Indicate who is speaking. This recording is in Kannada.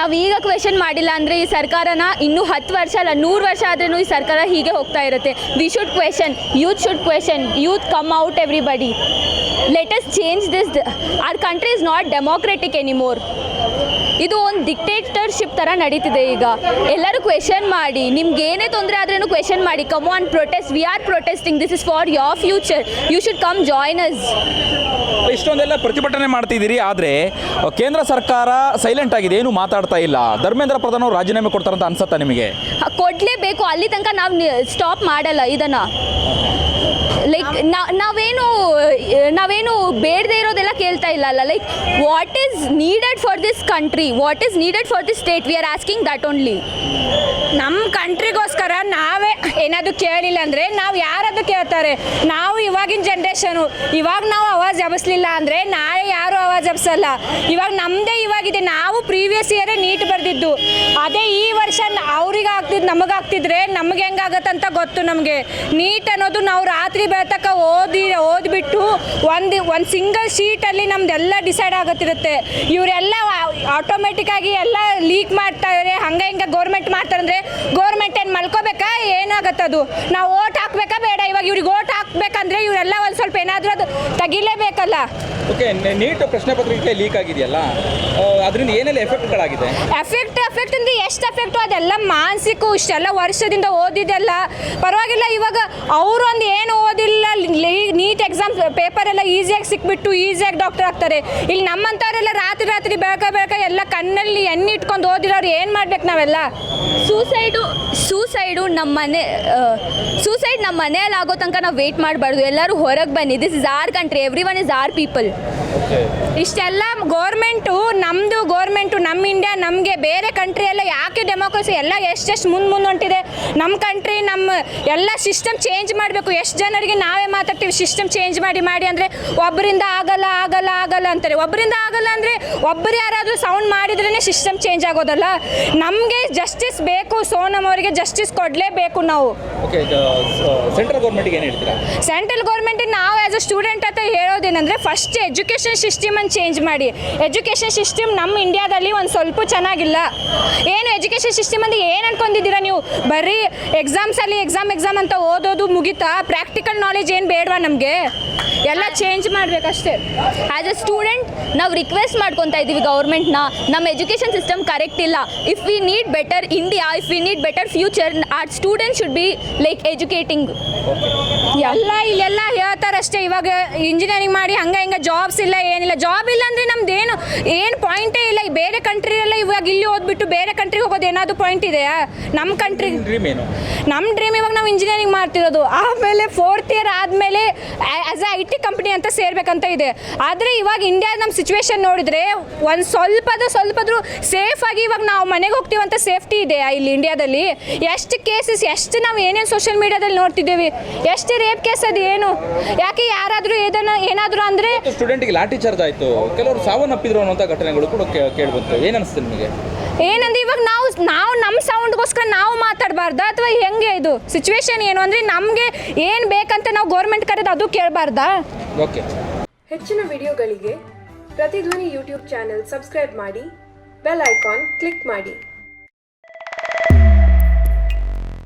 Speaker 1: ನಾವೀಗ ಕ್ವೆಶನ್ ಮಾಡಿಲ್ಲ ಅಂದರೆ ಈ ಸರ್ಕಾರನ ಇನ್ನೂ 10 ವರ್ಷ ಅಲ್ಲ 100 ವರ್ಷ ಆದ್ರೂ ಈ ಸರ್ಕಾರ ಹೀಗೆ ಹೋಗ್ತಾ ಇರುತ್ತೆ. We should question, youth should question, youth come out everybody. Let us change this. Our country is not democratic anymore. ಇದು ಒಂದು ಡಿಕ್ಟೇಟರ್ಶಿಪ್ ಥರ ನಡೀತಿದೆ ಈಗ. ಎಲ್ಲರೂ ಕ್ವೆಶನ್ ಮಾಡಿ, ನಿಮ್ಗೆ ಏನೇ ತೊಂದರೆ ಆದ್ರೂ ಕ್ವೆಶನ್ ಮಾಡಿ. Come on, protest. We are protesting. This is for your future. You should come join us.
Speaker 2: ಇಷ್ಟೊಂದೆಲ್ಲ ಪ್ರತಿಭಟನೆ ಮಾಡ್ತಿದ್ದೀರಿ, ಆದರೆ ಕೇಂದ್ರ ಸರ್ಕಾರ ಸೈಲೆಂಟ್ ಆಗಿದೆ, ಏನು ಮಾತಾಡ್ತಾ ಇಲ್ಲ. ಧರ್ಮೇಂದ್ರ ಪ್ರಧಾನ್ ಅವರು ರಾಜೀನಾಮೆ ಕೊಡ್ತಾರಂತ ಅನ್ಸುತ್ತಾ ನಿಮಗೆ?
Speaker 1: ಕೊಡಲೇಬೇಕು. ಅಲ್ಲಿ ತನಕ ನಾವು ಸ್ಟಾಪ್ ಮಾಡಲ್ಲ ಇದನ್ನು. ಲೈಕ್ ನಾವೇನು ಬೇಡದೇ ಇರೋದೆಲ್ಲ ಕೇಳ್ತಾ ಇಲ್ಲ ಅಲ್ಲ. Like what is needed for this country, what is needed for this state, we are asking that only.
Speaker 3: ನಮ್ಮ ಕಂಟ್ರಿಗೋಸ್ಕರ ನಾವೇ ಏನಾದರೂ ಕೇಳಿಲ್ಲ ಅಂದರೆ ನಾವು ಯಾರಾದರೂ ಕೇಳ್ತಾರೆ. ನಾವು ಇವಾಗಿನ ಜನ್ರೇಷನು, ಇವಾಗ ನಾವು ಆವಾಜ್ ಎಬ್ಬಿಸ್ಲಿಲ್ಲ ಅಂದರೆ ನಾಳೆ ಯಾರೂ ಆವಾಜ್ ಎಬ್ಸಲ್ಲ. ಇವಾಗ ನಮ್ಮದೇ ಇವಾಗಿದೆ. ನಾವು ಪ್ರೀವಿಯಸ್ ಇಯರೇ ನೀಟ್ ಬರೆದಿದ್ದು, ಅದೇ ಈ ವರ್ಷ ಅವ್ರಿಗೆ ನಮಗಾಗ್ತಿದ್ರೆ ನಮಗೆ ಹೆಂಗಾಗತ್ತಂತ ಗೊತ್ತು. ನಮಗೆ ನೀಟ್ ಅನ್ನೋದು ನಾವು ರಾತ್ರಿ ಬೆಳತಕ್ಕ ಓದಿಬಿಟ್ಟು ಒಂದು ಸಿಂಗಲ್ ಶೀಟಲ್ಲಿ ನಮ್ದೆಲ್ಲ ಡಿಸೈಡ್ ಆಗುತ್ತಿರುತ್ತೆ. ಇವರೆಲ್ಲ ಆಟೋಮೆಟಿಕ್ಕಾಗಿ ಎಲ್ಲ ಲೀಕ್ ಮಾಡ್ತಾರೆ. ಹಂಗೆ ಹಿಂಗೆ ಗೌರ್ಮೆಂಟ್ ಮಾಡ್ತಾರೆ ಅಂದರೆ ಗೌರ್ಮೆಂಟ್ ಏನು ಮಲ್ಕೋಬೇಕಾ, ಏನಾಗತ್ತದು? ನಾವು ಓಟ್ ಹಾಕ್ಬೇಕಾ ಬೇಡ? ಇವಾಗ ಇವ್ರಿಗೆ ಓಟ್ ಹಾಕ್ಬೇಕಂದ್ರೆ ಇವರೆಲ್ಲ ಒಂದು ಸ್ವಲ್ಪ ಏನಾದರೂ ಅದು ತೆಗಿಲೇಬೇಕಲ್ಲ.
Speaker 2: ಓಕೆ, ನೀಟ್ ಪ್ರಶ್ನೆ ಪತ್ರಿಕೆ ಲೀಕ್ ಆಗಿದೆಯಲ್ಲ, ಅದರಿಂದ ಏನೆಲ್ಲ ಎಫೆಕ್ಟ್ಗಳಾಗಿದೆ?
Speaker 3: ಎಫೆಕ್ಟ್ ಅಂದರೆ ಎಷ್ಟು ಎಫೆಕ್ಟು ಅದೆಲ್ಲ ಮಾನಸಿಕ. ಇಷ್ಟೆಲ್ಲ ವರ್ಷದಿಂದ ಓದಿದೆಲ್ಲ ಪರವಾಗಿಲ್ಲ. ಇವಾಗ ಅವರು ಒಂದು ಏನು ಓದಿಲ್ಲ, ನೀಟ್ ಎಕ್ಸಾಮ್ ಪೇಪರ್ ಎಲ್ಲ ಈಸಿಯಾಗಿ ಸಿಕ್ಬಿಟ್ಟು ಈಸಿಯಾಗಿ ಡಾಕ್ಟರ್ ಆಗ್ತಾರೆ. ಇಲ್ಲಿ ನಮ್ಮಂಥವ್ರೆಲ್ಲ ರಾತ್ರಿ ಬೆಳಕ ಎಲ್ಲ ಕಣ್ಣಲ್ಲಿ ಎಣ್ಣೆ ಇಟ್ಕೊಂಡು ಓದಿರೋರು ಏನು ಮಾಡ್ಬೇಕು ನಾವೆಲ್ಲ? ಸೂಸೈಡ್ ನಮ್ಮ ಮನೆಯಲ್ಲಿ ಆಗೋ ತನಕ ನಾವು ವೇಟ್ ಮಾಡಬಾರ್ದು. ಎಲ್ಲರೂ ಹೊರಗೆ ಬನ್ನಿ. This is our country, every one is our people. ಇಷ್ಟೆಲ್ಲ ಗೌರ್ಮೆಂಟು, ನಮ್ಮ ಇಂಡಿಯಾ, ನಮಗೆ ಬೇರೆ ಕಂಟ್ರಿ ಎಲ್ಲ ಯಾಕೆ ಡೆಮೋಕ್ರಸಿ ಎಲ್ಲ ಎಷ್ಟೆಷ್ಟು ಮುಂದೆ ಹೊಂಟಿದೆ. ನಮ್ಮ ಕಂಟ್ರಿ, ನಮ್ಮ ಎಲ್ಲ ಸಿಸ್ಟಮ್ ಚೇಂಜ್ ಮಾಡಬೇಕು. ಎಷ್ಟು ಜನರಿಗೆ ನಾವೇ ಮಾತಾಡ್ತೀವಿ ಸಿಸ್ಟಮ್ ಚೇಂಜ್ ಮಾಡಿ ಅಂದರೆ ಒಬ್ಬರಿಂದ ಆಗಲ್ಲ ಅಂತಾರೆ. ಒಬ್ಬರಿಂದ ಆಗಲ್ಲ ಅಂದರೆ ಒಬ್ಬರು ಯಾರಾದರೂ ಸೌಂಡ್ ಮಾಡಿದ್ರೇ ಸಿಸ್ಟಮ್ ಚೇಂಜ್ ಆಗೋದಲ್ಲ. ನಮಗೆ ಜಸ್ಟಿಸ್ ಬೇಕು. ಸೋನಮ್ ಅವರಿಗೆ ಜಸ್ಟಿಸ್ ಕೊಡಲೇಬೇಕು ನಾವು.
Speaker 2: ಸೆಂಟ್ರಲ್ ಗೌರ್ಮೆಂಟ್ಗೆ ಏನು ಹೇಳ್ತೀರಾ?
Speaker 3: ಸೆಂಟ್ರಲ್ ಗೌರ್ಮೆಂಟಿಗೆ ನಾವು ಆ್ಯಸ್ ಅ ಸ್ಟೂಡೆಂಟ್ ಅಂತ ಹೇಳೋದೇನೆಂದರೆ, ಫಸ್ಟ್ ಎಜುಕೇಷನ್ ಸಿಸ್ಟಮನ್ನು ಚೇಂಜ್ ಮಾಡಿ. ಎಜುಕೇಷನ್ ಸಿಸ್ಟಮ್ ನಮ್ಮ ಇಂಡಿಯಾದಲ್ಲಿ ಒಂದು ಸ್ವಲ್ಪ ಚೆನ್ನಾಗಿಲ್ಲ. ಏನು ಎಜುಕೇಷನ್ ಸಿಸ್ಟಮ್ ಅಂದರೆ ಏನು ಅನ್ಕೊಂಡಿದ್ದೀರಾ ನೀವು? ಬರೀ ಎಕ್ಸಾಮ್ಸಲ್ಲಿ ಎಕ್ಸಾಮ್ ಅಂತ ಓದೋದು ಮುಗಿತಾ? ಪ್ರಾಕ್ಟಿಕಲ್ ನಾಲೆಜ್ ಏನು ಬೇಡವಾ ನಮಗೆ? ಎಲ್ಲ ಚೇಂಜ್ ಮಾಡಬೇಕಷ್ಟೇ.
Speaker 1: ಆ್ಯಸ್ ಅ ಸ್ಟೂಡೆಂಟ್ ನಾವು ರಿಕ್ವೆಸ್ಟ್ ಮಾಡ್ಕೊತಾ ಇದ್ದೀವಿ ಗೌರ್ಮೆಂಟ್ನ, ನಮ್ಮ ಎಜುಕೇಷನ್ ಸಿಸ್ಟಮ್ ಕರೆಕ್ಟ್ ಇಲ್ಲ. If we need better India, if we need better future, our student should be like educating.
Speaker 3: ಇಲ್ಲೆಲ್ಲ ಹೇಳ್ತಾರಷ್ಟೇ. ಇವಾಗ ಇಂಜಿನಿಯರಿಂಗ್ ಮಾಡಿ ಹಂಗೆ ಹಿಂಗೆ ಜಾಬ್ಸ್ ಇಲ್ಲ, ಏನಿಲ್ಲ. ಜಾಬ್ ಇಲ್ಲ ಅಂದರೆ ನಮ್ದು ಏನು ಪಾಯಿಂಟೇ ಇಲ್ಲ. ಬೇರೆ ಕಂಟ್ರಿಯೆಲ್ಲ ಇವಾಗ ಇಲ್ಲಿ ಓದ್ಬಿಟ್ಟು ಬೇರೆ ಕಂಟ್ರಿಗೆ ಹೋಗೋದು ಏನಾದರೂ ಪಾಯಿಂಟ್ ಇದೆಯಾ? ನಮ್ಮ ಕಂಟ್ರಿ ನಮ್ಮ ಡ್ರೀಮ್ ಇವಾಗ ನಾವು ಇಂಜಿನಿಯರಿಂಗ್ ಮಾಡ್ತಿರೋದು. ಆಮೇಲೆ 4th ಇಯರ್ ಆದಮೇಲೆ ಆ್ಯಸ್ ಎ IT ಕಂಪ್ನಿ ಅಂತ ಸೇರ್ಬೇಕಂತ ಇದೆ. ಆದರೆ ಇವಾಗ ಇಂಡಿಯಾ ನಮ್ಮ ಸಿಚುವೇಶನ್ ನೋಡಿದರೆ ಒಂದು ಸ್ವಲ್ಪದ್ರೂ ಸೇಫಾಗಿ ಇವಾಗ ನಾವು ಮನೆಗೆ ಹೋಗ್ತೀವಂತ ಸೇಫ್ಟಿ ಇದೆಯಾ ಇಲ್ಲಿ ಇಂಡಿಯಾದಲ್ಲಿ? ಎಷ್ಟು ಕೇಸಸ್, ಎಷ್ಟು ನಾವು ಏನೇನು ಸೋಷಿಯಲ್ ಮೀಡಿಯಾದಲ್ಲಿ ನೋಡ್ತಿದ್ದೇವೆ, ಎಷ್ಟು ರೇಪ್ ಕೇಸ್, ಅದು ಏನು? ಯಾಕೆ ಯಾರಾದರೂ ಏನಾದರೂ ಅಂದರೆ
Speaker 2: ಸ್ಟೂಡೆಂಟ್ಗೆ ಲಾಠಿ ಚಾರ್ಜ್ ಆಯಿತು, ಕೆಲವರು ಸಾವನ್ನಪ್ಪಿದ್ರು ಅನ್ನೋಂಥ ಘಟನೆಗಳು ಕೂಡ ಕೇಳಿಬಂತು. ಏನು ಅನಿಸ್ತು ನಿಮಗೆ?
Speaker 3: ಏನಂದ್ರೆ ಇವಾಗ ನಾವು ನಮ್ಮ ಸೌಂಡ್ಗೋಸ್ಕರ ನಾವು ಮಾತಾಡಬಾರ್ದಾ ಅಥವಾ ಹೆಂಗೆ? ಇದು ಸಿಚುವೇಶನ್ ಏನು ಅಂದರೆ ನಮಗೆ ಏನು ಬೇಕಂತ ನಾವು ಗೌರ್ಮೆಂಟ್ ಕರೆದು ಅದು ಕೇಳಬಾರ್ದಾ?
Speaker 2: ಓಕೆ.
Speaker 4: ಹೆಚ್ಚಿನ ವಿಡಿಯೋಗಳಿಗೆ ಪ್ರತಿಧ್ವನಿ ಯೂಟ್ಯೂಬ್ ಚಾನೆಲ್ ಸಬ್ಸ್ಕ್ರೈಬ್ ಮಾಡಿ, ಬೆಲ್ ಐಕಾನ್ ಕ್ಲಿಕ್ ಮಾಡಿ.